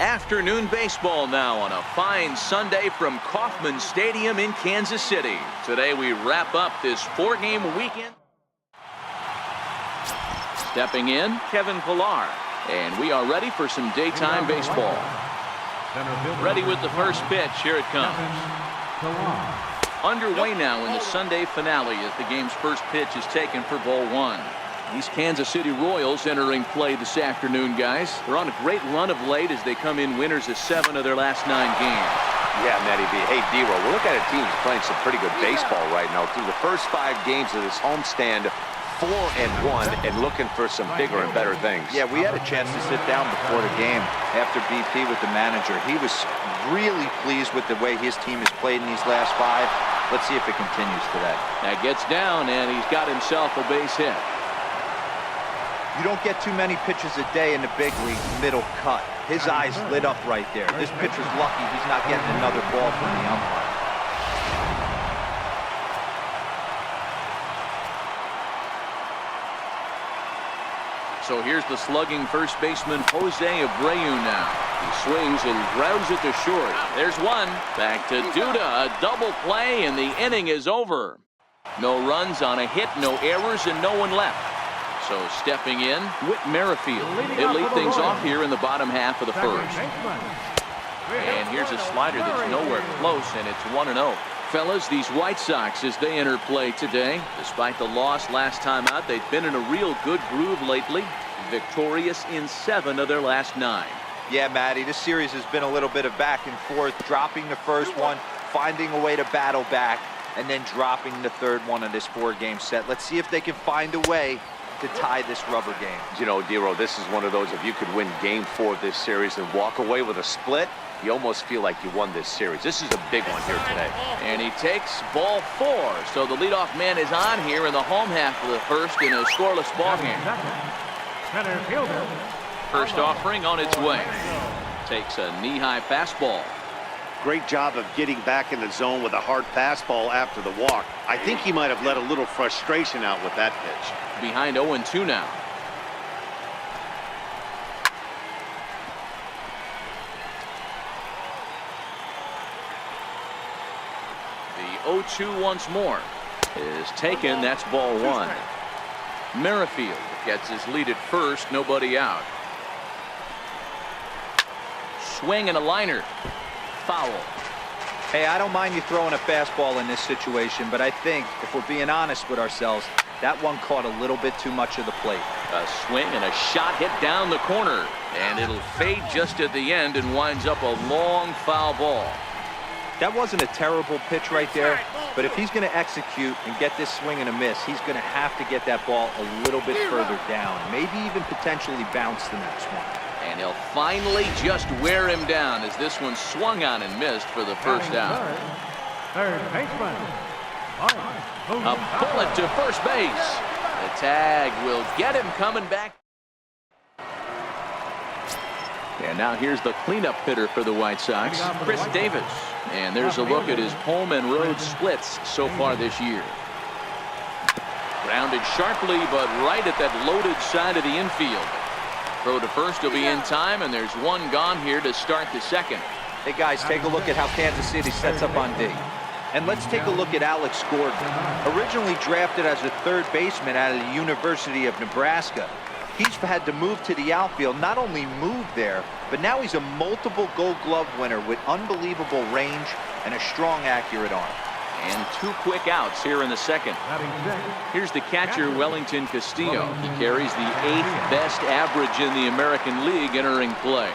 Afternoon baseball now on a fine Sunday from Kauffman Stadium in Kansas City. Today we wrap up this 4-game weekend. Stepping in, Kevin Pillar. And we are ready for some daytime baseball. Ready with the first pitch. Here it comes. Underway now in the Sunday finale as the game's first pitch is taken for ball 1. These Kansas City Royals entering play this afternoon, guys. They're on a great run of late as they come in winners of 7 of their last 9 games. Yeah, Matty B. Hey, D-Roll, we're looking at a team that's playing some pretty good baseball right now. Through the first 5 games of this homestand, 4-1 and looking for some bigger and better things. Yeah, we had a chance to sit down before the game after BP with the manager. He was really pleased with the way his team has played in these last 5. Let's see if it continues today. That gets down, and he's got himself a base hit. You don't get too many pitches a day in the big league middle cut. His eyes lit up right there. This pitcher's lucky he's not getting another ball from the umpire. So here's the slugging first baseman Jose Abreu now. He swings and grounds it to short. There's one. Back to Duda. A double play, and the inning is over. No runs on a hit, no errors, and no one left. So stepping in, Whit Merrifield. He'll lead things off here in the bottom half of the first. And here's a slider that's nowhere close, and it's 1-0. Fellas, these White Sox, as they enter play today, despite the loss last time out, they've been in a real good groove lately. Victorious in 7 of their last 9. Yeah, Matty, this series has been a little bit of back and forth, dropping the first one, finding a way to battle back, and then dropping the third one of this 4-game set. Let's see if they can find a way to tie this rubber game. You know, Dero, this is one of those, if you could win game 4 of this series and walk away with a split, you almost feel like you won this series. This is a big one here today. And he takes ball 4. So the leadoff man is on here in the home half of the first in a scoreless ball game. First offering on its way. Takes a knee-high fastball. Great job of getting back in the zone with a hard fastball after the walk. I think he might have let a little frustration out with that pitch. Behind 0-2 now. The 0-2 once more is taken. That's ball 1. Merrifield gets his lead at first. Nobody out. Swing and a liner. Foul. Hey, I don't mind you throwing a fastball in this situation, but I think if we're being honest with ourselves, that one caught a little bit too much of the plate. A swing and a shot hit down the corner, and it'll fade just at the end and winds up a long foul ball. That wasn't a terrible pitch right there, but if he's going to execute and get this swing and a miss, he's going to have to get that ball a little bit further down, maybe even potentially bounce the next one. And he'll finally just wear him down as this one swung on and missed for the first out. Third baseman. A bullet to first base. The tag will get him coming back. And now here's the cleanup hitter for the White Sox, Chris Davis. And there's a look at his home and road splits so far this year. Grounded sharply, but right at that loaded side of the infield. Throw to first will be in time, and there's one gone here to start the second. Hey guys, take a look at how Kansas City sets up on D. And let's take a look at Alex Gordon. Originally drafted as a third baseman out of the University of Nebraska, he's had to move to the outfield. Not only moved there, but now he's a multiple Gold Glove winner with unbelievable range and a strong, accurate arm. And 2 quick outs here in the second. Here's the catcher, Wellington Castillo. He carries the 8th best average in the American League entering play.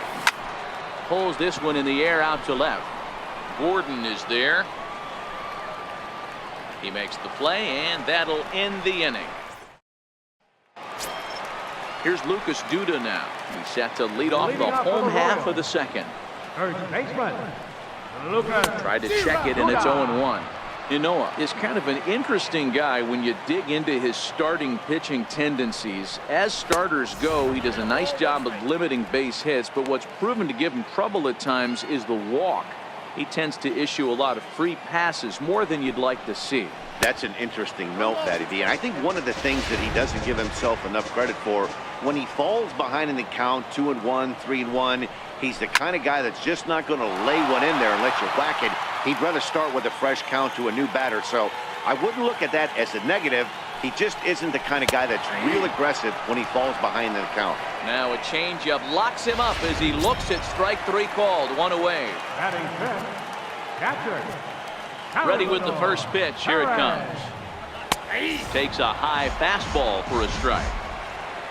Pulls this one in the air out to left. Gordon is there. He makes the play, and that'll end the inning. Here's Lucas Duda now. He's set to lead off the home half of the second. Third baseman. Tried to check it, and it's 0-1. Noah is kind of an interesting guy when you dig into his starting pitching tendencies. As starters go, he does a nice job of limiting base hits, but what's proven to give him trouble at times is the walk. he tends to issue a lot of free passes, more than you'd like to see. That's an interesting note, Patty B. And I think one of the things that he doesn't give himself enough credit for, when he falls behind in the count, 2-1, 3-1, he's the kind of guy that's just not going to lay one in there and let you whack it. He'd rather start with a fresh count to a new batter. So I wouldn't look at that as a negative. He just isn't the kind of guy that's real aggressive when he falls behind in the count. Now a changeup locks him up as he looks at strike 3 called. 1 away. Batting fifth, catcher. Ready with the first pitch. Here it comes. Takes a high fastball for a strike.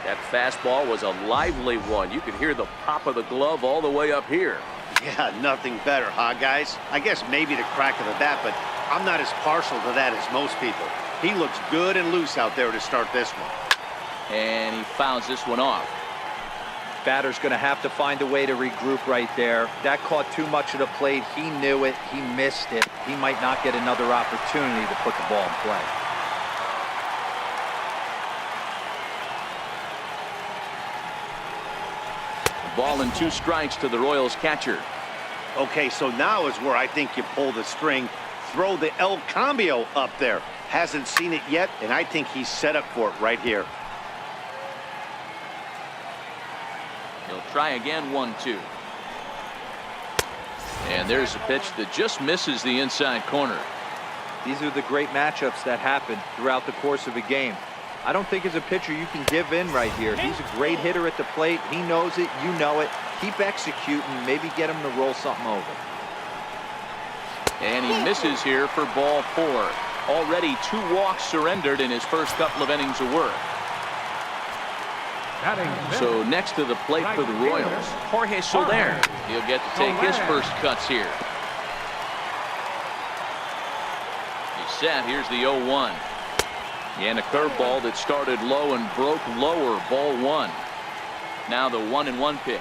That fastball was a lively one. You could hear the pop of the glove all the way up here. Yeah, nothing better, huh, guys? I guess maybe the crack of the bat, but I'm not as partial to that as most people. He looks good and loose out there to start this one. And he fouls this one off. Batter's going to have to find a way to regroup right there. That caught too much of the plate. He knew it. He missed it. He might not get another opportunity to put the ball in play. Ball and 2 strikes to the Royals catcher. Okay, so now is where I think you pull the string. Throw the El Cambio up there. Hasn't seen it yet, and I think he's set up for it right here. He'll try again. 1-2. And there's a pitch that just misses the inside corner. These are the great matchups that happen throughout the course of a game. I don't think as a pitcher you can give in right here. He's a great hitter at the plate. He knows it. You know it. Keep executing. Maybe get him to roll something over. And he misses here for ball 4. Already 2 walks surrendered in his first couple of innings of work. So next to the plate for the Royals, Jorge Soler. He'll get to take his first cuts here. He's set. Here's the 0-1. And a curveball that started low and broke lower. Ball 1. Now the 1-1 pitch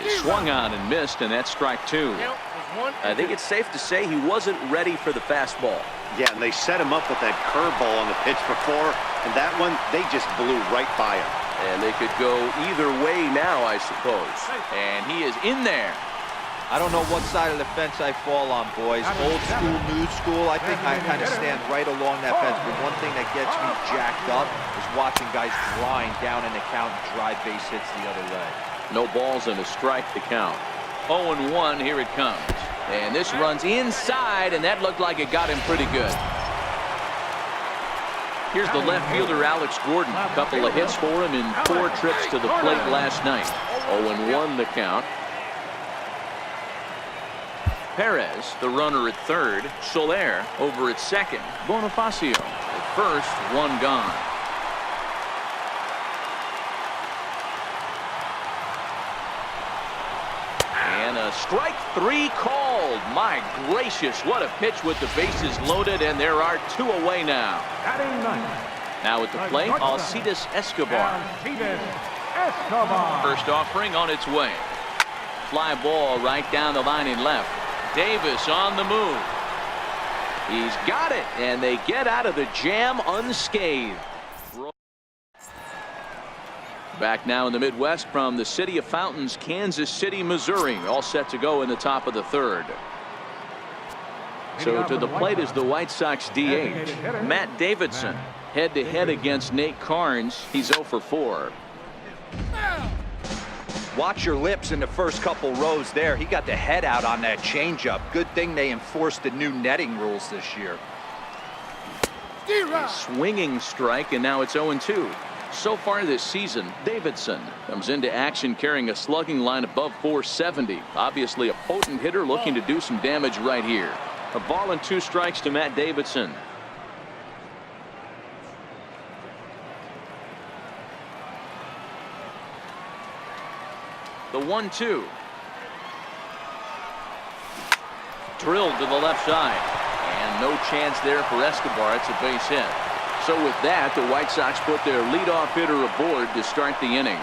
is swung on and missed, and that's strike 2. I think it's safe to say he wasn't ready for the fastball. Yeah, and they set him up with that curveball on the pitch before, and that one, they just blew right by him. And they could go either way now, I suppose. And he is in there. I don't know what side of the fence I fall on, boys. Old school, new school. I think I kind of stand right along that fence. But one thing that gets me jacked up is watching guys grind down in the count and drive base hits the other way. No balls and a strike to count. 0-1, here it comes. And this runs inside, and that looked like it got him pretty good. Here's the left fielder, Alex Gordon. A couple of hits for him in 4 trips to the plate last night. 0-1 the count. Perez, the runner at third. Soler over at second. Bonifacio at first. 1 gone. And a strike 3 called. My gracious, what a pitch with the bases loaded, and there are 2 away now. Now at the plate, Alcides Escobar. First offering on its way. Fly ball right down the line in left. Davis on the move. He's got it, and they get out of the jam unscathed. Back now in the Midwest from the city of Fountains, Kansas City, Missouri. All set to go in the top of the 3rd. So to the plate is the White Sox DH, Matt Davidson. Head-to-head against Nate Carnes. He's 0 for 4. Watch your lips in the first couple rows there. He got the head out on that changeup. Good thing they enforced the new netting rules this year. A swinging strike, and now it's 0-2. So far this season, Davidson comes into action carrying a slugging line above 470. Obviously a potent hitter looking to do some damage right here. A ball and 2 strikes to Matt Davidson. The 1-2. Drilled to the left side. And no chance there for Escobar. It's a base hit. So with that, the White Sox put their leadoff hitter aboard to start the inning.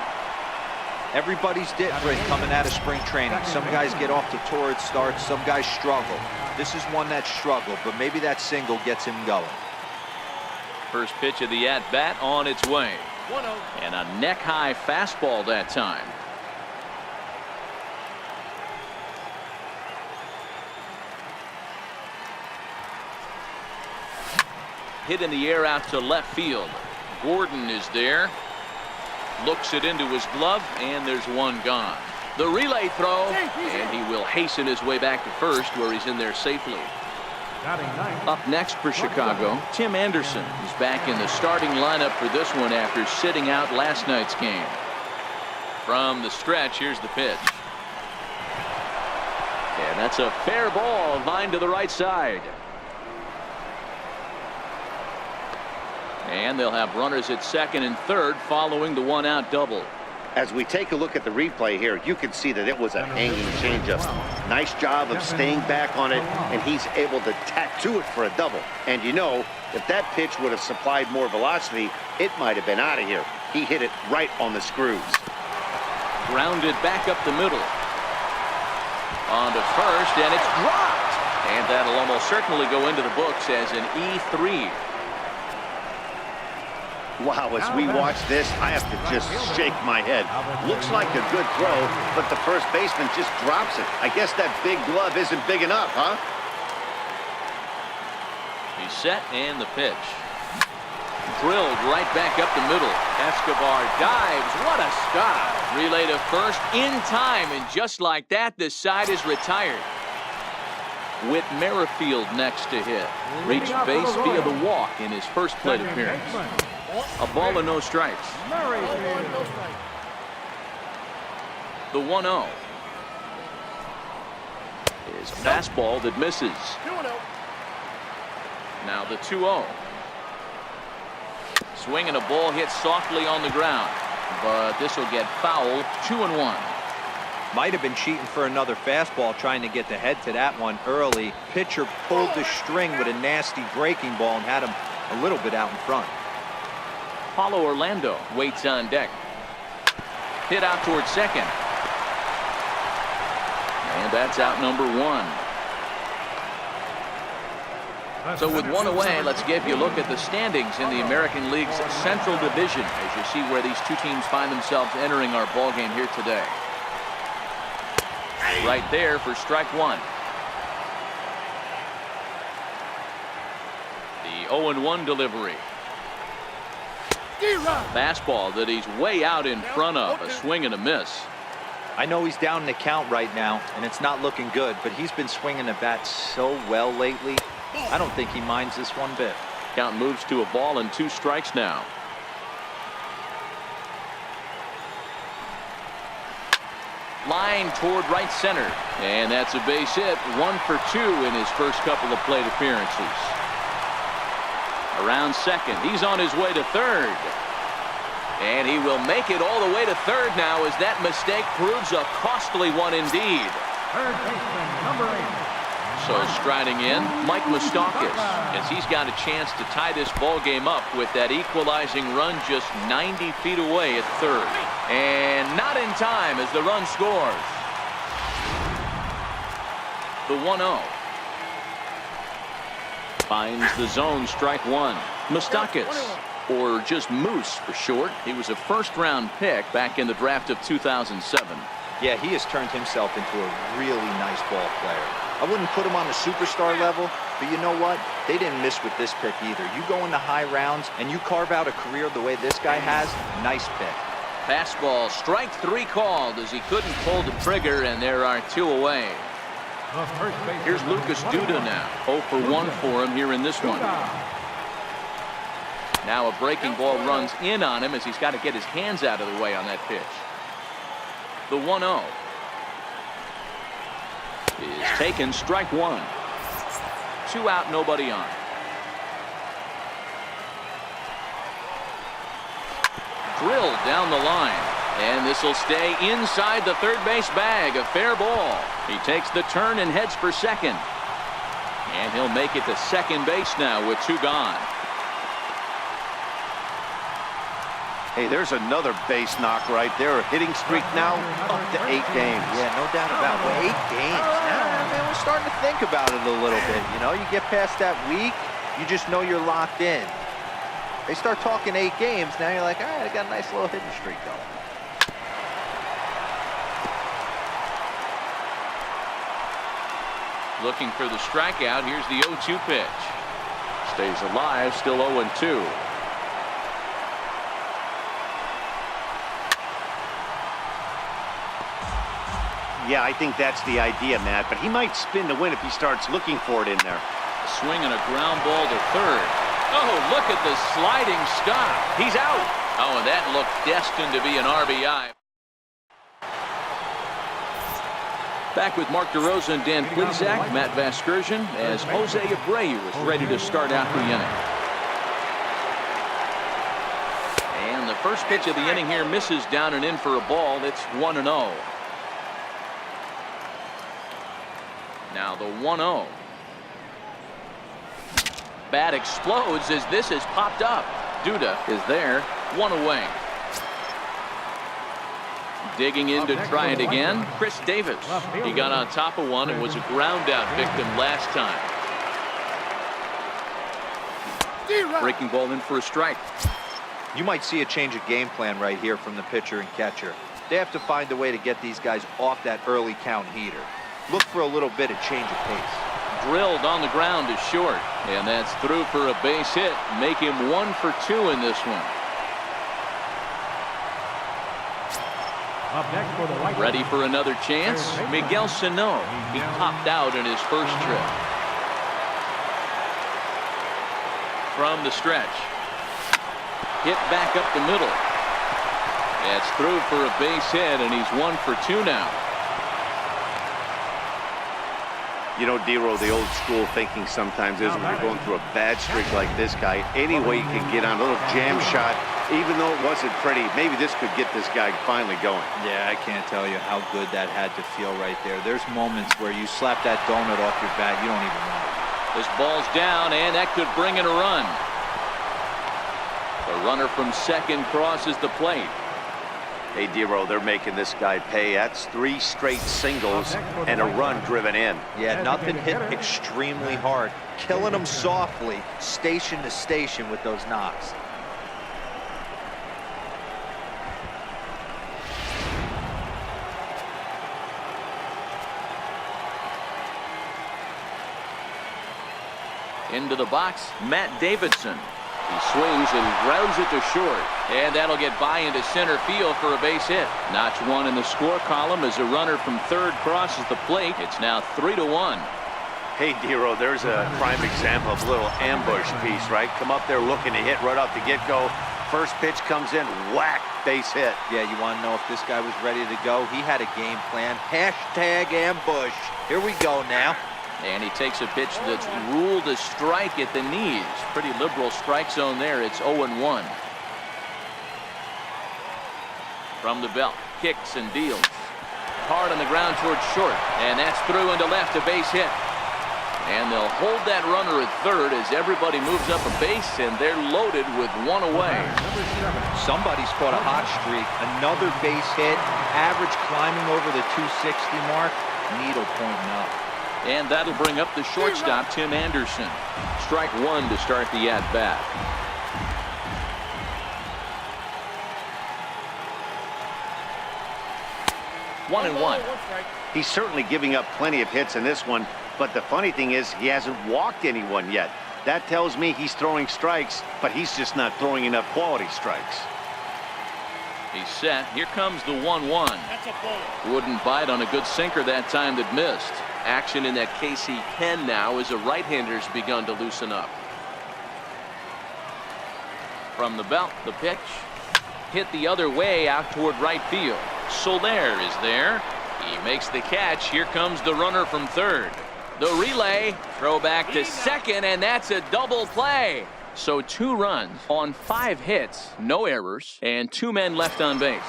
Everybody's different coming out of spring training. Some guys get off to torrid starts. Some guys struggle. This is one that struggled, but maybe that single gets him going. First pitch of the at-bat on its way. 1-0. And a neck-high fastball that time. hit in the air out to left field. Gordon is there. Looks it into his glove, and there's one gone. The relay throw, and he will hasten his way back to first, where he's in there safely. Up next for Chicago, Tim Anderson is back in the starting lineup for this one after sitting out last night's game. From the stretch, here's the pitch. And that's a fair ball, line to the right side. And they'll have runners at second and third following the one-out double. As we take a look at the replay here, you can see that it was a hanging changeup. Nice job of staying back on it, and he's able to tattoo it for a double. And you know, if that pitch would have supplied more velocity, it might have been out of here. He hit it right on the screws. Grounded back up the middle. On to first, and it's dropped. And that'll almost certainly go into the books as an E3. Wow, as we watch this, I have to just shake my head. Looks like a good throw, but the first baseman just drops it. I guess that big glove isn't big enough, huh? He's set, and the pitch. Drilled right back up the middle. Escobar dives. What a stop. Relay to first in time, and just like that, this side is retired. Whit Merrifield next to hit. Reached base via the walk in his first plate appearance. A ball and no strikes. The 1-0 is a fastball that misses. Now the 2-0. Swing and a ball hit softly on the ground, but this will get foul. 2-1. Might have been cheating for another fastball, trying to get the head to that one early. Pitcher pulled the string with a nasty breaking ball and had him a little bit out in front. Paulo Orlando waits on deck. Hit out towards second. And that's out number one. So with one away, let's give you a look at the standings in the American League's Central Division as you see where these two teams find themselves entering our ball game here today. Right there for strike one. The 0-1 delivery. Fastball that he's way out in front of. A swing and a miss. I know he's down in the count right now, and it's not looking good, but he's been swinging the bat so well lately. I don't think he minds this one bit. Count moves to a ball and 2 strikes now. Line toward right center. And that's a base hit. 1 for 2 in his first couple of plate appearances. Around second. He's on his way to third. And he will make it all the way to third now as that mistake proves a costly one indeed. Third baseman, number 8. So striding in, Mike Moustakas, as he's got a chance to tie this ball game up with that equalizing run just 90 feet away at third. And not in time as the run scores. The 1-0. Finds the zone, strike one. Moustakas, or just Moose for short. He was a first-round pick back in the draft of 2007. Yeah, he has turned himself into a really nice ball player. I wouldn't put him on the superstar level, but you know what? They didn't miss with this pick either. You go into high rounds and you carve out a career the way this guy has, nice pick. Fastball, strike 3 called as he couldn't pull the trigger, and there are 2 away. Here's Lucas Duda now. 0 for 1 for him here in this one. Now a breaking ball runs in on him as he's got to get his hands out of the way on that pitch. The 1-0 is taken, strike 1. 2 out, nobody on. Drilled down the line, and this will stay inside the third base bag. A fair ball. He takes the turn and heads for second, and he'll make it to second base now with 2 gone. Hey, there's another base knock right there. A hitting streak now up to 8 games. Yeah, no doubt about it. 8 games. Now, man, we're starting to think about it a little bit. You know, you get past that week, you just know you're locked in. They start talking 8 games, now you're like, all right, I got a nice little hitting streak going. Looking for the strikeout. Here's the 0-2 pitch. stays alive, still 0-2. Yeah, I think that's the idea, Matt, but he might spin to win if he starts looking for it in there. Swing and a ground ball to third. Oh, look at the sliding stop. He's out. Oh, and that looked destined to be an RBI. Back with Mark DeRosa and Dan Plesac, Matt Vasgersian, as Jose Abreu is ready to start out the inning. And the first pitch of the inning here misses down and in for a ball. It's 1-0. Now the 1-0. Bat explodes as this has popped up. Duda is there, one away. Digging in to try it again, Chris Davis. He got on top of one and was a ground out victim last time. Breaking ball in for a strike. You might see a change of game plan right here from the pitcher and catcher. They have to find a way to get these guys off that early count heater. Look for a little bit of change of pace. Drilled on the ground to short, and that's through for a base hit. Make him 1 for 2 in this one. Up next for the White Ready for another chance? Miguel Sano. He popped out in his first trip. From the stretch. Hit back up the middle. That's through for a base hit, and he's 1 for 2 now. You know, Dero, the old school thinking sometimes is when you're going through a bad streak like this guy, any way you can get on a little jam shot, even though it wasn't pretty, maybe this could get this guy finally going. Yeah, I can't tell you how good that had to feel right there. There's moments where you slap that donut off your bat, you don't even know. This ball's down, and that could bring in a run. The runner from second crosses the plate. Hey, Dero, they're making this guy pay. That's 3 straight singles and a run driven in. Yeah, nothing hit extremely hard. Killing them softly, station to station with those knocks. Into the box, Matt Davidson. He swings and grounds it to short, and that'll get by into center field for a base hit. Notch 1 in the score column as a runner from third crosses the plate. It's now 3-1. Hey, Dero, there's a prime example of a little ambush piece, right? Come up there looking to hit right off the get-go. First pitch comes in, whack, base hit. Yeah, you want to know if this guy was ready to go? He had a game plan. Hashtag ambush. Here we go now. And he takes a pitch that's ruled a strike at the knees. Pretty liberal strike zone there. It's 0-1. From the belt, kicks and deals. Hard on the ground towards short. And that's through into left, a base hit. And they'll hold that runner at third as everybody moves up a base, and they're loaded with 1 away. Somebody's caught a hot streak. Another base hit. Average climbing over the 260 mark. Needle pointing up. And that'll bring up the shortstop, Tim Anderson. Strike 1 to start the at-bat. One and one. He's certainly giving up plenty of hits in this one, but the funny thing is he hasn't walked anyone yet. That tells me he's throwing strikes, but he's just not throwing enough quality strikes. He's set. Here comes the 1-1. Wouldn't bite on a good sinker that time that missed. Action in that KC 10 now as a right-hander's begun to loosen up. From the belt, the pitch. Hit the other way out toward right field. Soler is there. He makes the catch. Here comes the runner from third. The relay. Throw back to second, and that's a double play. So 2 runs on 5 hits, no errors, and 2 men left on base.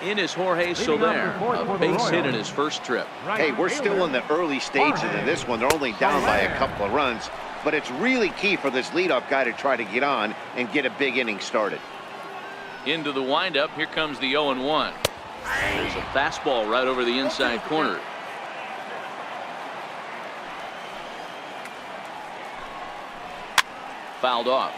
In is Jorge Soler, a base hit in his first trip. Hey, we're still in the early stages of this one. They're only down by a couple of runs, but it's really key for this leadoff guy to try to get on and get a big inning started. Into the windup, here comes the 0-1. There's a fastball right over the inside corner. Fouled off.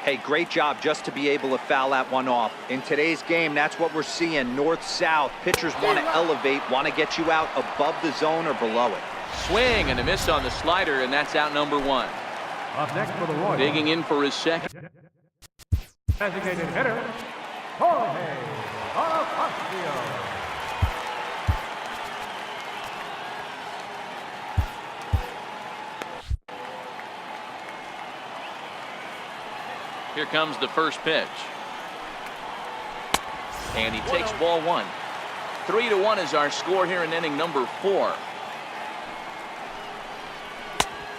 Hey, great job just to be able to foul that one off. In today's game, that's what we're seeing, north-south. Pitchers want to elevate, want to get you out above the zone or below it. Swing and a miss on the slider, and that's out number 1. Up next for the Royals. Digging in for his second. Designated hitter, Jorge Ocasio. Here comes the first pitch. And he takes ball 1. 3-1 is our score here in inning number 4.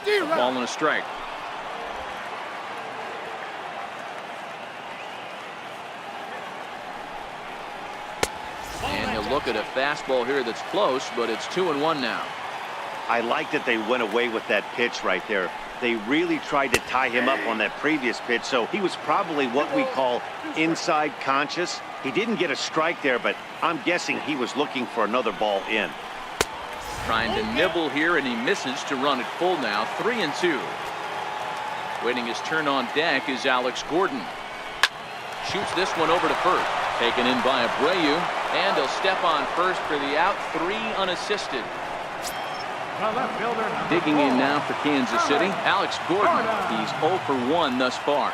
A ball and a strike. And he'll look at a fastball here that's close, but it's 2-1 now. I like that they went away with that pitch right there. They really tried to tie him up on that previous pitch, so he was probably what we call inside conscious. He didn't get a strike there, but I'm guessing he was looking for another ball in. Trying to nibble here, and he misses to run it full now. 3-2. Waiting his turn on deck is Alex Gordon. Shoots this one over to first. Taken in by Abreu, and he'll step on first for the out. 3 unassisted. The left fielder. Digging in now for Kansas City, Alex Gordon. He's 0 for 1 thus far.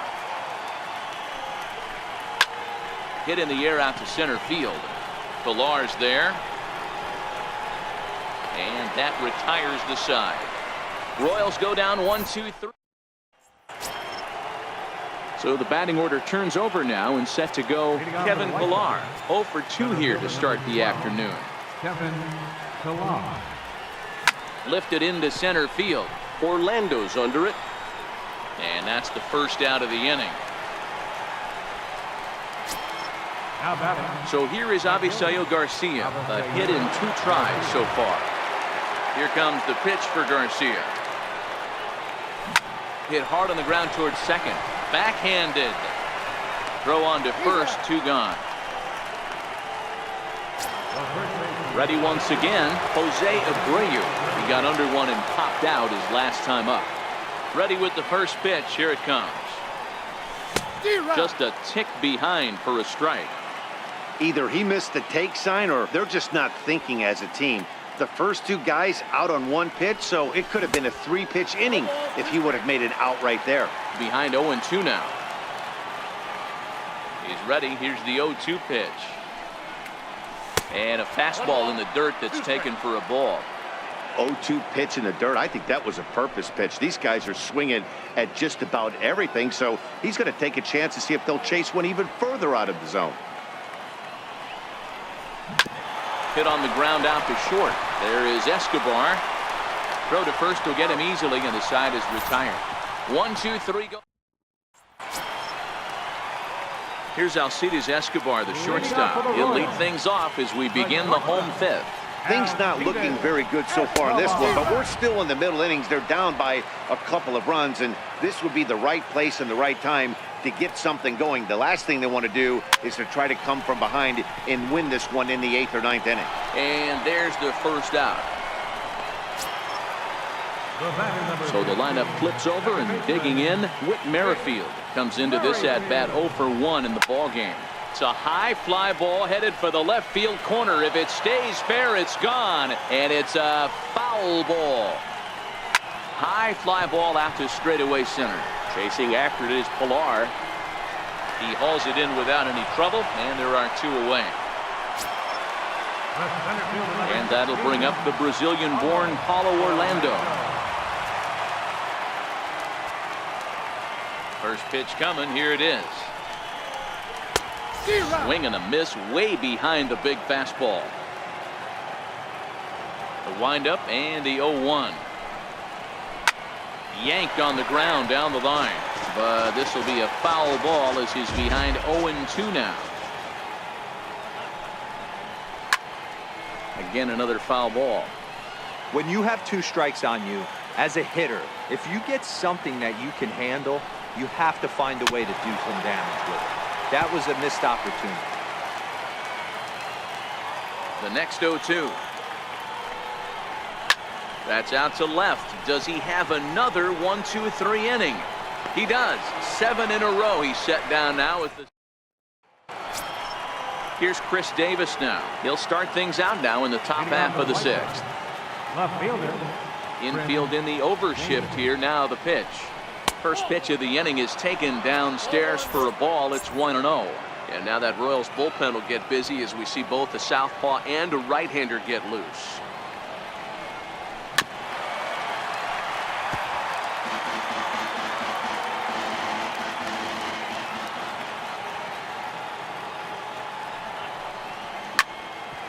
Hit in the air out to center field. Pilar's there. And that retires the side. Royals go down 1-2-3. So the batting order turns over now and set to go Kevin Pilar. 0 for 2 here to start the afternoon. Kevin Pilar. Lifted into center field. Orlando's under it. And that's the first out of the inning. Now batting. So here is Avisail Garcia. A hit in 2 tries so far. Here comes the pitch for Garcia. Hit hard on the ground towards second. Backhanded. Throw on to first. 2 gone. Ready once again, Jose Abreu. He got under one and popped out his last time up. Ready with the first pitch. Here it comes. Just a tick behind for a strike. Either he missed the take sign or they're just not thinking as a team. The first 2 guys out on 1 pitch, so it could have been a 3-pitch inning if he would have made it out right there. Behind 0-2 now. He's ready. Here's the 0-2 pitch. And a fastball in the dirt that's taken for a ball. 0-2 pitch in the dirt. I think that was a purpose pitch. These guys are swinging at just about everything, so he's going to take a chance to see if they'll chase one even further out of the zone. Hit on the ground out to short. There is Escobar. Throw to first will get him easily, and the side is retired. 1-2-3 go. Here's Alcides Escobar, the shortstop. He'll lead things off as we begin the home 5th. Things not looking very good so far in this one, but we're still in the middle innings. They're down by a couple of runs, and this would be the right place and the right time to get something going. The last thing they want to do is to try to come from behind and win this one in the 8th or 9th inning. And there's the first out. So the lineup flips over, and digging in, Whit Merrifield comes into this at-bat 0 for 1 in the ballgame. It's a high fly ball headed for the left field corner. If it stays fair, it's gone, and it's a foul ball. High fly ball out to straightaway center. Chasing after it is Pilar. He hauls it in without any trouble, and there are 2 away. And that'll bring up the Brazilian-born Paulo Orlando. First pitch coming. Here it is. Swing and a miss way behind the big fastball. The windup and the 0-1. Yanked on the ground down the line. But this will be a foul ball as he's behind 0-2 now. Again, another foul ball. When you have 2 strikes on you, as a hitter, if you get something that you can handle, you have to find a way to do some damage with it. That was a missed opportunity. The next 0-2. That's out to left. Does he have another 1-2-3 inning? He does. 7 in a row. He's set down now with the. Here's Chris Davis now. He'll start things out now in the top half of the 6th. Left fielder, Infield in the overshift here. Now the pitch. First pitch of the inning is taken downstairs for a ball. It's 1-0. And now that Royals bullpen will get busy as we see both a southpaw and a right-hander get loose.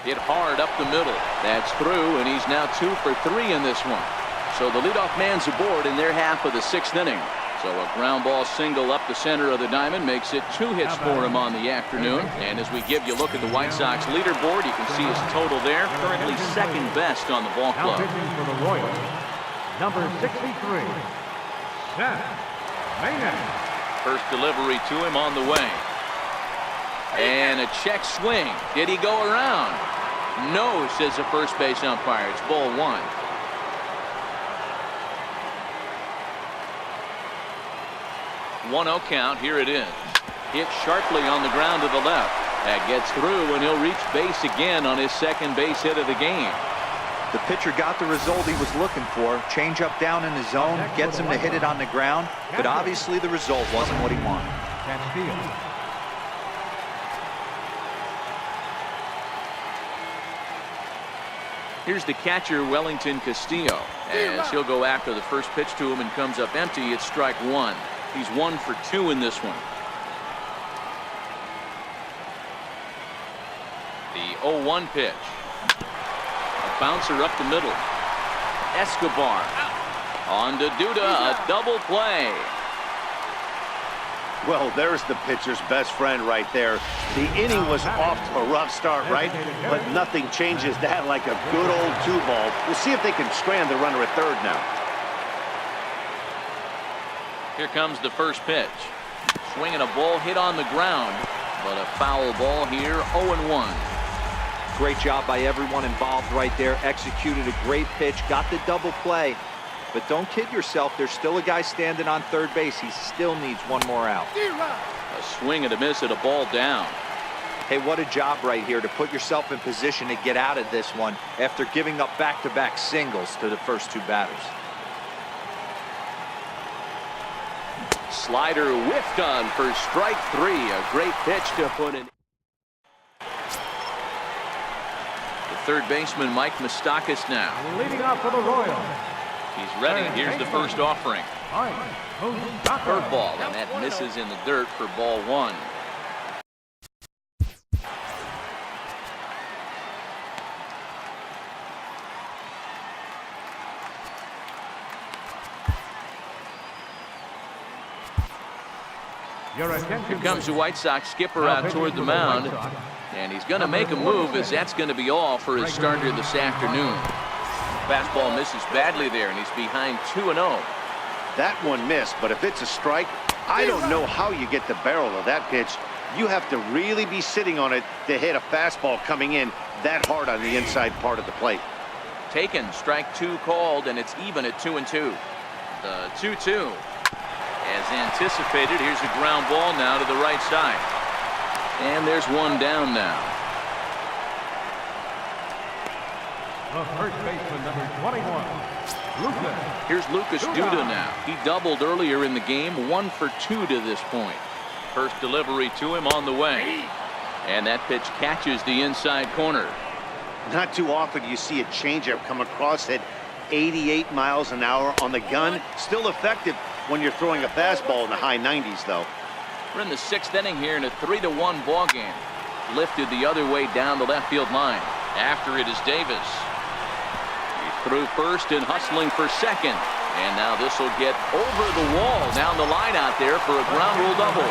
Hit hard up the middle. That's through, and he's now 2 for 3 in this one. So the leadoff man's aboard in their half of the 6th inning. So a ground ball single up the center of the diamond makes it 2 hits for him on the afternoon. And as we give you a look at the White Sox leaderboard, you can see his total there. Currently second best on the ball Now club. pitching for the Royals, number 63, Seth Maynard. First delivery to him on the way. And a check swing. Did he go around? No, says the first base umpire. It's ball 1. One-0 count. Here it is. Hit sharply on the ground to the left. That gets through, and he'll reach base again on his second base hit of the game. The pitcher got the result he was looking for. Change up down in the zone, gets him to hit it on the ground, but obviously the result wasn't what he wanted. Castillo. Here's the catcher, Wellington Castillo, as he'll go after the first pitch to him and comes up empty. It's strike 1. He's 1 for 2 in this one. The 0-1 pitch. A bouncer up the middle. Escobar on to Duda, a double play. Well, there's the pitcher's best friend right there. The inning was off to a rough start, right? But nothing changes that like a good old 2-ball. We'll see if they can strand the runner at third now. Here comes the first pitch. Swinging a ball hit on the ground, but a foul ball here, 0-1. Great job by everyone involved right there. Executed a great pitch, got the double play. But don't kid yourself, there's still a guy standing on third base. He still needs one more out. A swing and a miss at a ball down. Hey, what a job right here to put yourself in position to get out of this one after giving up back-to-back singles to the first 2 batters. Slider whiffed on for strike 3. A great pitch to put in. The third baseman, Mike Moustakas, now. Leading off for the Royals, He's ready. Here's the first offering. Curveball, and that misses in the dirt for ball 1. Here comes the White Sox skipper out toward the mound, and he's going to make a move, as that's going to be all for his starter this afternoon. Fastball misses badly there, and he's behind 2-0. That one missed, but if it's a strike, I don't know how you get the barrel of that pitch. You have to really be sitting on it to hit a fastball coming in that hard on the inside part of the plate. Taken, strike 2 called, and it's even at 2-2. The 2-2. As anticipated, here's a ground ball now to the right side. And there's one down now. The first baseman, number 21, Lucas. Here's Lucas Duda now. He doubled earlier in the game, 1 for 2 to this point. First delivery to him on the way. And that pitch catches the inside corner. Not too often you see a changeup come across at 88 miles an hour on the gun. Still effective when you're throwing a fastball in the high 90s, though. We're in the 6th inning here in a 3-1 ball game. Lifted the other way down the left field line. After it is Davis. He's through first and hustling for second. And now this will get over the wall down the line out there for a ground rule double.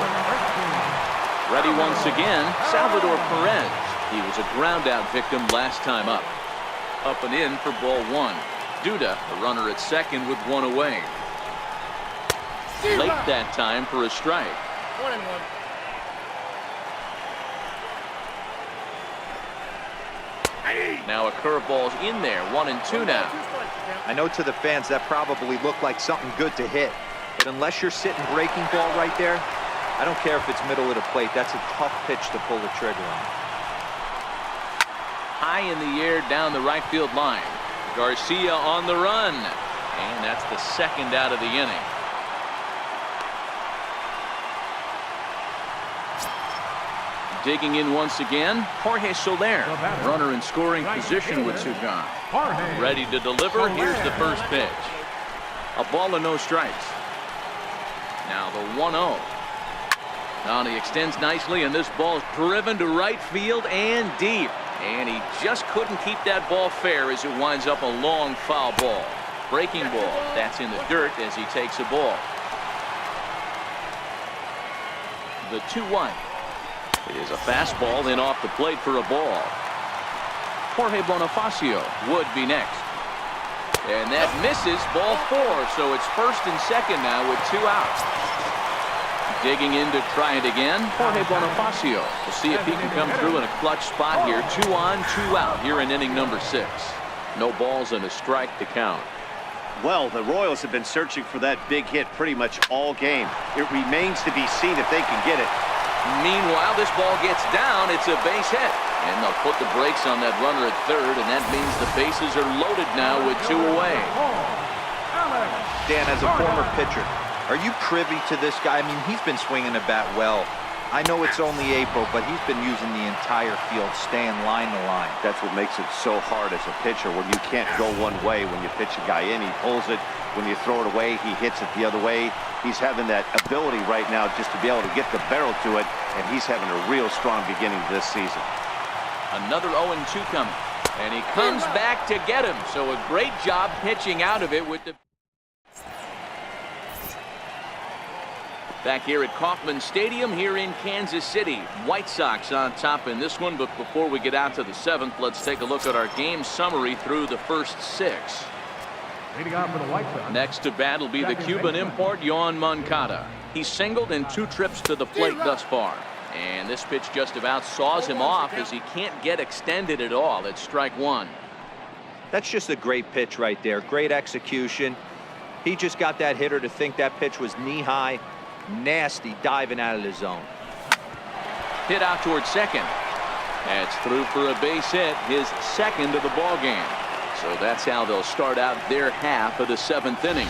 Ready once again, Salvador Perez. He was a ground out victim last time up. Up and in for ball 1. Duda, the runner at second with 1 away. Late that time for a strike. 1-1. Now a curveball's in there, 1-2 now. I know to the fans that probably looked like something good to hit, but unless you're sitting breaking ball right there, I don't care if it's middle of the plate. That's a tough pitch to pull the trigger on. High in the air down the right field line. Garcia on the run. And that's the second out of the inning. Digging in once again, Jorge Soler. Runner in scoring position with two gone. Ready to deliver. Here's the first pitch. A ball and no strikes. Now the 1-0. Now he extends nicely, and this ball's driven to right field and deep. And he just couldn't keep that ball fair as it winds up a long foul ball. Breaking ball. That's in the dirt as he takes a ball. The 2-1. It is a fastball in off the plate for a ball. Jorge Bonifacio would be next. And that misses, ball 4. So it's first and second now with 2 outs. Digging in to try it again, Jorge Bonifacio. We'll see if he can come through in a clutch spot here. 2 on, 2 out here in inning number 6. No balls and a strike to count. Well, the Royals have been searching for that big hit pretty much all game. It remains to be seen if they can get it. Meanwhile, this ball gets down. It's a base hit. And they'll put the brakes on that runner at third, and that means the bases are loaded now with 2 away. Dan, as a former pitcher, are you privy to this guy? I mean, he's been swinging the bat well. I know it's only April, but he's been using the entire field, staying line to line. That's what makes it so hard as a pitcher when you can't go one way. When you pitch a guy in, he pulls it. When you throw it away, he hits it the other way. He's having that ability right now just to be able to get the barrel to it, and he's having a real strong beginning this season. Another 0-2 coming, and he comes back to get him. So a great job pitching out of it with the... Back here at Kauffman Stadium here in Kansas City. White Sox on top in this one, but before we get out to the 7th, let's take a look at our game summary through the first 6. Leading off for the White Sox. Next to bat will be the Cuban import, Yoán Moncada. He's singled in 2 trips to the plate thus far. And this pitch just about saws him off as he can't get extended at all. It's strike 1. That's just a great pitch right there. Great execution. He just got that hitter to think that pitch was knee-high. Nasty diving out of the zone. Hit out towards second. That's through for a base hit, his second of the ball game. So that's how they'll start out their half of the 7th inning.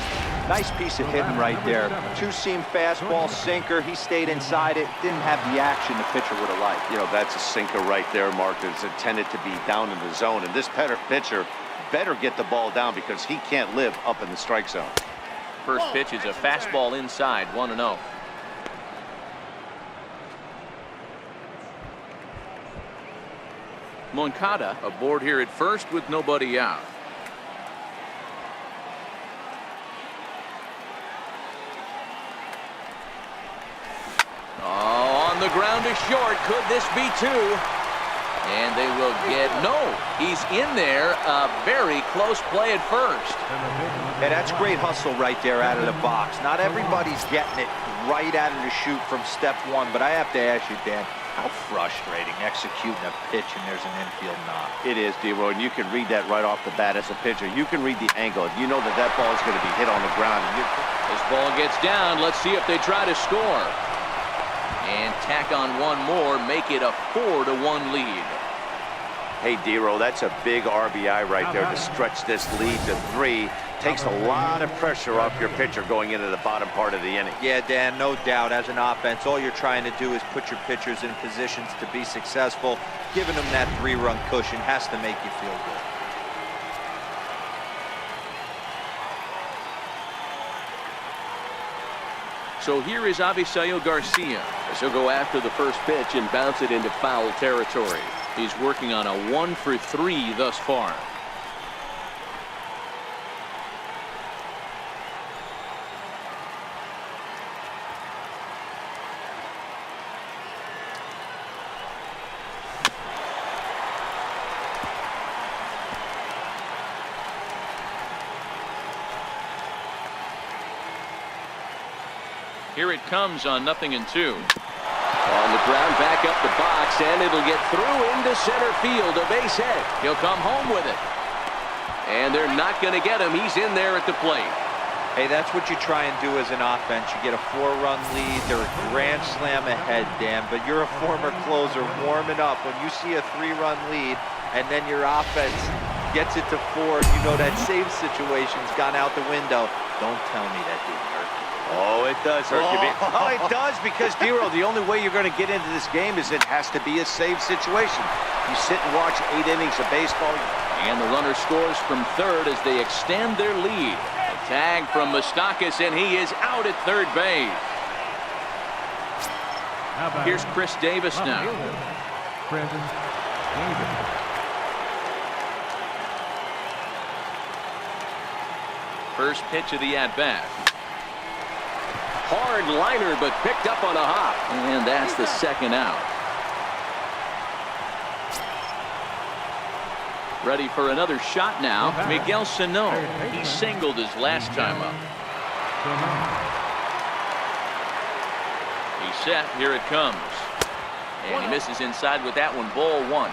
Nice piece of hitting right there. 2-seam fastball, sinker. He stayed inside it. Didn't have the action the pitcher would have liked. You know, that's a sinker right there, Mark. It's intended to be down in the zone. And this pitcher better get the ball down because he can't live up in the strike zone. First pitch is a fastball inside, 1-0. Moncada aboard here at first with nobody out. Oh, on the ground to short. Could this be 2? And they will get no. He's in there. A very close play at first. Hey, that's great hustle right there out of the box. Not everybody's getting it right out of the chute from step 1, but I have to ask you, Dan, how frustrating executing a pitch and there's an infield knock. It is, D-Roy, and you can read that right off the bat as a pitcher. You can read the angle. You know that that ball is going to be hit on the ground. And this ball gets down. Let's see if they try to score. And tack on one more, make it a 4-1 lead. Hey, D-Roy, that's a big RBI right there to stretch this lead to 3. Takes a lot of pressure off your pitcher going into the bottom part of the inning. Yeah, Dan, no doubt. As an offense, all you're trying to do is put your pitchers in positions to be successful. Giving them that 3-run cushion has to make you feel good. So here is Avisail Garcia as he'll go after the first pitch and bounce it into foul territory. He's working on a 1-for-3 thus far. Here it comes on 0-2. On the ground, back up the box, and it'll get through into center field. A base hit. He'll come home with it. And they're not going to get him. He's in there at the plate. Hey, that's what you try and do as an offense. You get a 4-run lead. They're a grand slam ahead, Dan, but you're a former closer warming up. When you see a 3-run lead and then your offense Gets it to 4. You know that save situation's gone out the window. Don't tell me that didn't hurt. Oh, it does hurt you. Oh, it does, because, Dero, the only way you're going to get into this game is it has to be a save situation. You sit and watch 8 innings of baseball. And the runner scores from third as they extend their lead. A tag from Moustakas, and he is out at third base. Here's Chris Davis now. First pitch of the at-bat. Hard liner, but picked up on a hop. And that's the second out. Ready for another shot now. Miguel Sano. He singled his last time up. He's set. Here it comes. And he misses inside with that one. Ball 1.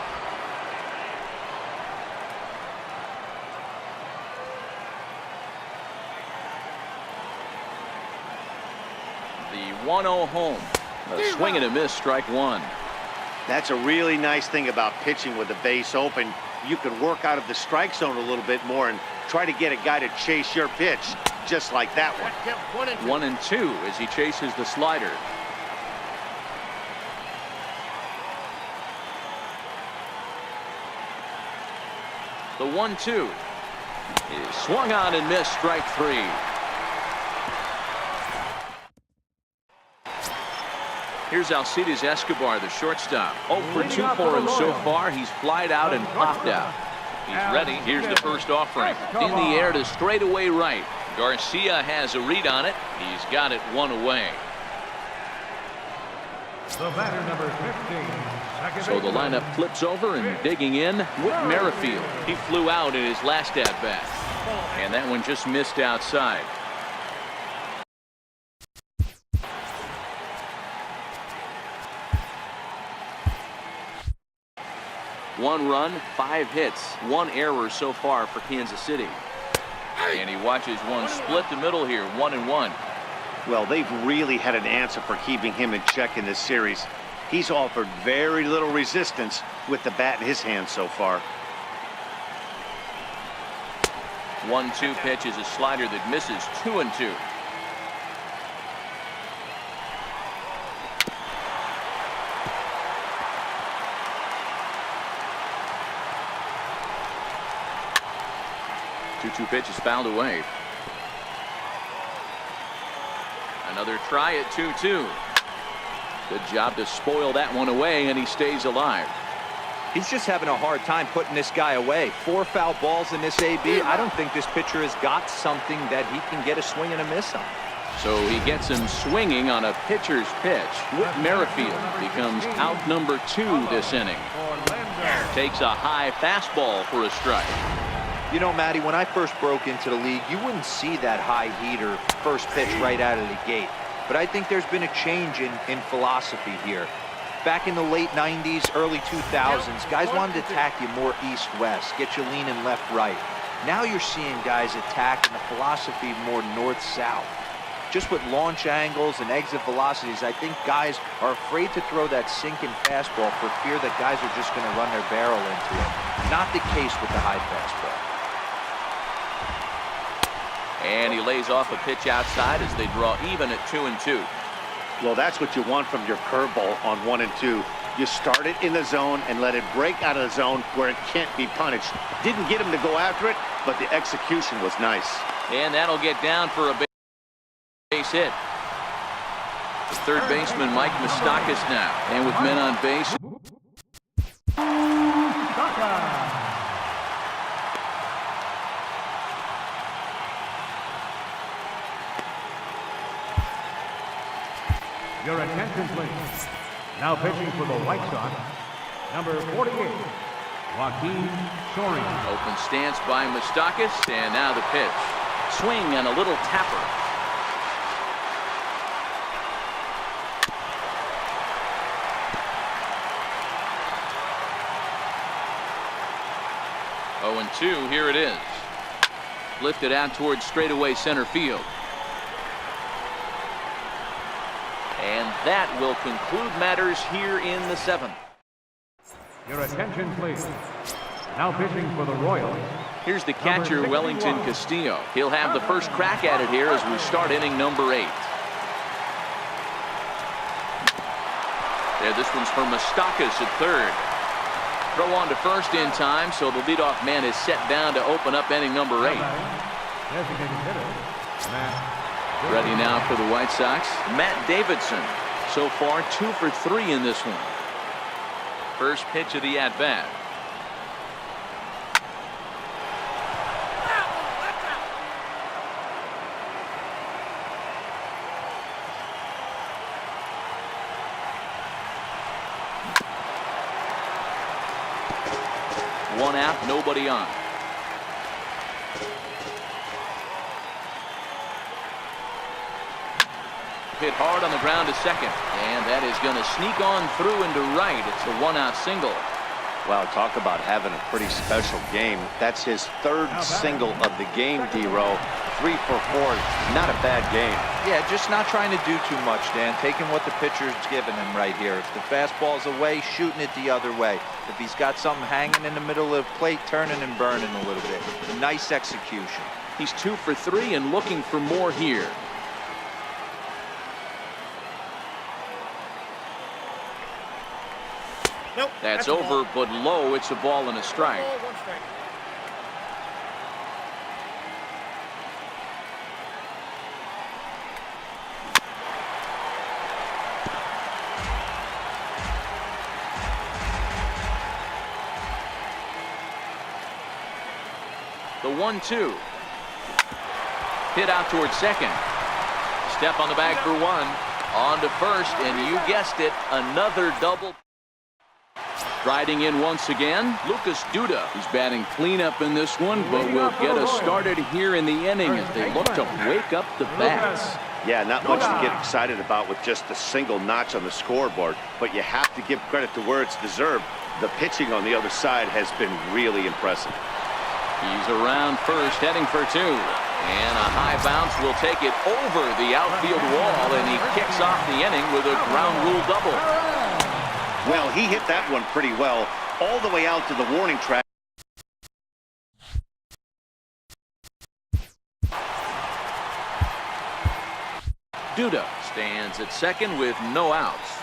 The 1-0 home. A swing and a miss, strike 1. That's a really nice thing about pitching with the base open. You can work out of the strike zone a little bit more and try to get a guy to chase your pitch, just like that one. 1-2 as he chases the slider. The 1-2 is swung on and missed, strike 3. Here's Alcides Escobar, the shortstop. 0 for 2 for him so far. He's flied out and popped out. He's ready. Here's the first offering. In the air to straightaway right. Garcia has a read on it. He's got it 1 away. The batter, number 15. So the lineup flips over, and digging in, Whit Merrifield. He flew out in his last at-bat. And that one just missed outside. One run, 5 hits, 1 error so far for Kansas City. And he watches one split the middle here, 1-1. Well, they've really had an answer for keeping him in check in this series. He's offered very little resistance with the bat in his hand so far. 1-2 pitch is a slider that misses, 2-2. Two pitch is fouled away. Another try at 2-2. Good job to spoil that one away, and he stays alive. He's just having a hard time putting this guy away. 4 foul balls in this AB. I don't think this pitcher has got something that he can get a swing and a miss on. So he gets him swinging on a pitcher's pitch. Whit Merrifield becomes out number 2 this inning. Takes a high fastball for a strike. You know, Matty, when I first broke into the league, you wouldn't see that high heater first pitch right out of the gate. But I think there's been a change in philosophy here. Back in the late 90s, early 2000s, guys wanted to attack you more east-west, get you leaning left-right. Now you're seeing guys attack in the philosophy more north-south. Just with launch angles and exit velocities, I think guys are afraid to throw that sinking fastball for fear that guys are just going to run their barrel into it. Not the case with the high fastball. And he lays off a pitch outside as they draw even at 2-2. Well, that's what you want from your curveball on 1 and 2. You start it in the zone and let it break out of the zone where it can't be punished. Didn't get him to go after it, but the execution was nice. And that'll get down for a base hit. The third baseman, Mike Moustakas now. And with men on base. Your attention, please. Now pitching for the White Sox, number 48, Joaquin Soria. Open stance by Moustakas, and now the pitch. Swing and a little tapper. Oh, and 2, here it is. Lifted out towards straightaway center field. And that will conclude matters here in the 7th. Your attention, please. Now pitching for the Royals. Here's the catcher, Wellington Castillo. He'll have the first crack at it here as we start inning number 8. There, this one's for Moustakas at third. Throw on to first in time, so the leadoff man is set down to open up inning number 8. Ready now for the White Sox, Matt Davidson. So far, 2 for 3 in this one. First pitch of the at-bat. One out, nobody on. Hit hard on the ground to second, and that is going to sneak on through into right. It's a 1-out single. Well, talk about having a pretty special game. That's his 3rd single of the game, D-Row. 3 for 4. Not a bad game. Yeah, just not trying to do too much, Dan. Taking what the pitcher's giving him right here. If the fastball's away, shooting it the other way. If he's got something hanging in the middle of the plate, turning and burning a little bit. Nice execution. He's 2 for 3 and looking for more here. Nope, That's over, but low. It's a ball and a strike. The 1-2. Hit out towards second. Step on the bag for 1. On to first, and you guessed it, another double. Riding in once again, Lucas Duda. He's batting cleanup in this one, but will get us started here in the inning as they look to wake up the bats. Yeah, not much to get excited about with just a single notch on the scoreboard, but you have to give credit to where it's deserved. The pitching on the other side has been really impressive. He's around first, heading for 2. And a high bounce will take it over the outfield wall, and he kicks off the inning with a ground rule double. Well, he hit that one pretty well, all the way out to the warning track. Duda stands at second with no outs.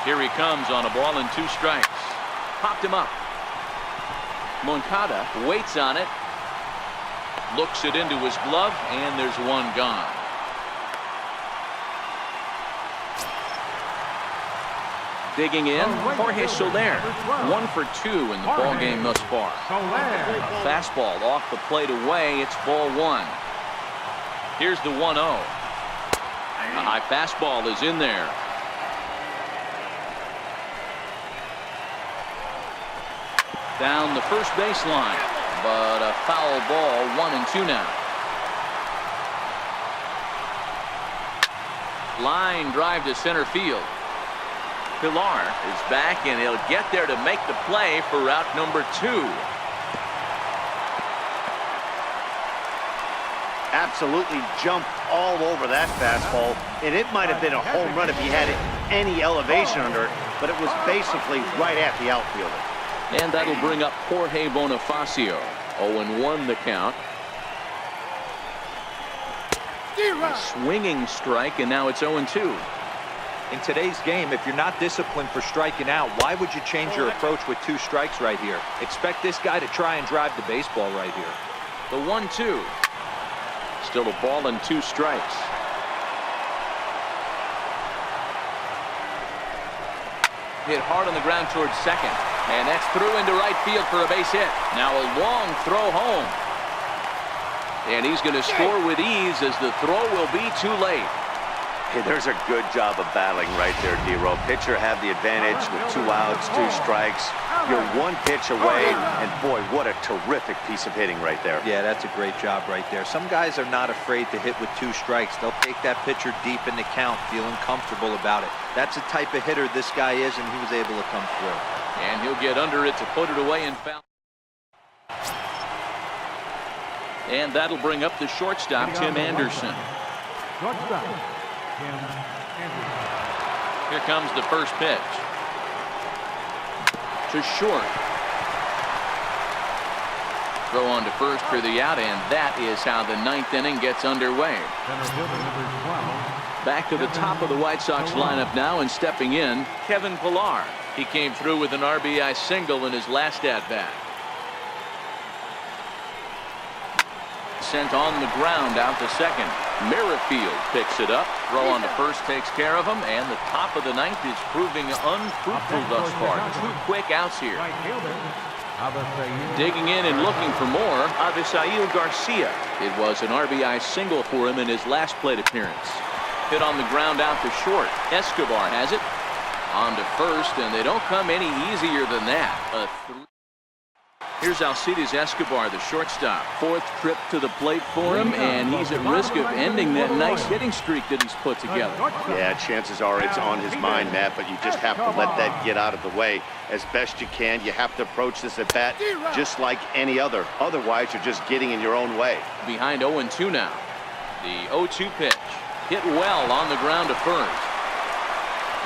Here he comes on a ball and 2 strikes. Popped him up. Moncada waits on it. Looks it into his glove, and there's 1 gone. Digging in, Jorge Soler. 1 for 2 in the ball game thus far. A fastball off the plate away. It's ball 1. Here's the 1-0. A high fastball is in there. Down the first baseline, but a foul ball. 1-2 now. Line drive to center field. Pilar is back, and he'll get there to make the play for route number 2. Absolutely jumped all over that fastball, and it might have been a home run if he had any elevation under it, but it was basically right at the outfielder. And that'll bring up Jorge Bonifacio. 0-1 the count. A swinging strike, and now it's 0-2. In today's game, if you're not disciplined for striking out, why would you change your approach with 2 strikes right here? Expect this guy to try and drive the baseball right here. The 1-2. Still a ball and 2 strikes. Hit hard on the ground towards second. And that's through into right field for a base hit. Now a long throw home. And he's going to score with ease as the throw will be too late. Hey, there's a good job of battling right there, D-Row. Pitcher had the advantage with 2 outs, 2 strikes. You're 1 pitch away, and boy, what a terrific piece of hitting right there. Yeah, that's a great job right there. Some guys are not afraid to hit with 2 strikes. They'll take that pitcher deep in the count, feeling comfortable about it. That's the type of hitter this guy is, and he was able to come through. And he'll get under it to put it away and foul. And that'll bring up the shortstop, Tim Anderson. Shortstop, Tim Anderson. Here comes the first pitch. To short. Throw on to first for the out, and that is how the ninth inning gets underway. Center fielder, number 12. Back to the top of the White Sox lineup now, and stepping in, Kevin Pillar. He came through with an RBI single in his last at-bat. Sent on the ground out to second. Merrifield picks it up. Throw on to first takes care of him, and the top of the ninth is proving unfruitful thus far. 2 quick outs here. Right fielder, Avisail. Digging in and looking for more, Avisail Garcia. It was an RBI single for him in his last plate appearance. Hit on the ground out to short. Escobar has it. On to first, and they don't come any easier than that. Here's Alcides Escobar, the shortstop. 4th trip to the plate for him, and he's at risk of ending that nice hitting streak that he's put together. Yeah, chances are it's on his mind, Matt, but you just have to let that get out of the way as best you can. You have to approach this at bat just like any other. Otherwise, you're just getting in your own way. Behind 0-2 now. The 0-2 pitch. Hit well on the ground to first.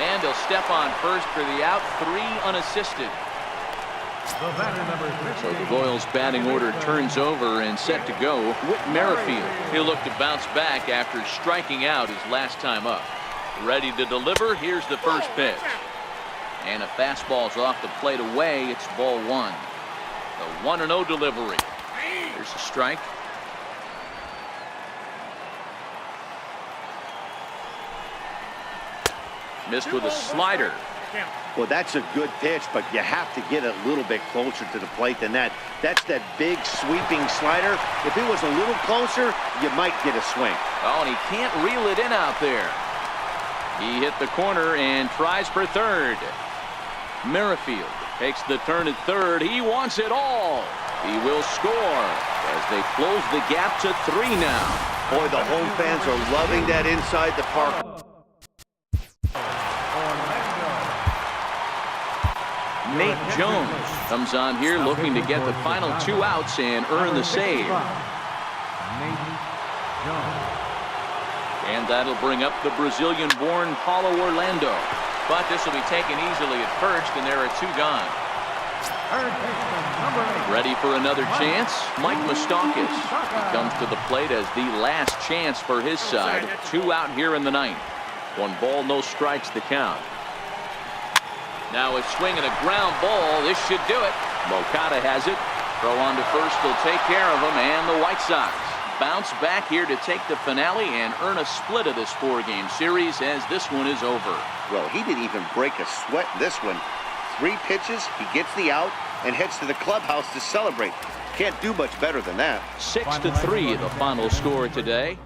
And he'll step on first for the out. 3 unassisted. The batter, number 15. So the Royals batting order turns over and set to go. Whit Merrifield. He'll look to bounce back after striking out his last time up. Ready to deliver. Here's the first pitch. And a fastball's off the plate away. It's ball 1. The 1-0 delivery. There's a strike. Missed with a slider. Well, that's a good pitch, but you have to get a little bit closer to the plate than that. That's that big sweeping slider. If it was a little closer, you might get a swing. Oh, and he can't reel it in out there. He hit the corner and tries for third. Merrifield takes the turn at third. He wants it all. He will score as they close the gap to 3 now. Boy, the home fans are loving that inside the park. Nate Jones comes on here looking to get the final 2 outs and earn the save. Nate Jones. And that'll bring up the Brazilian-born Paulo Orlando. But this will be taken easily at first, and there are 2 gone. Third baseman, number 8. Ready for another chance? Mike Moustakas. He comes to the plate as the last chance for his side. 2 out here in the 9th. 1 ball, no strikes the count. Now a swing and a ground ball. This should do it. Moncada has it. Throw on to first will take care of him, and the White Sox bounce back here to take the finale and earn a split of this 4-game series as this one is over. Well, he didn't even break a sweat in this one. 3 pitches, he gets the out and heads to the clubhouse to celebrate. Can't do much better than that. 6-3 the final score today.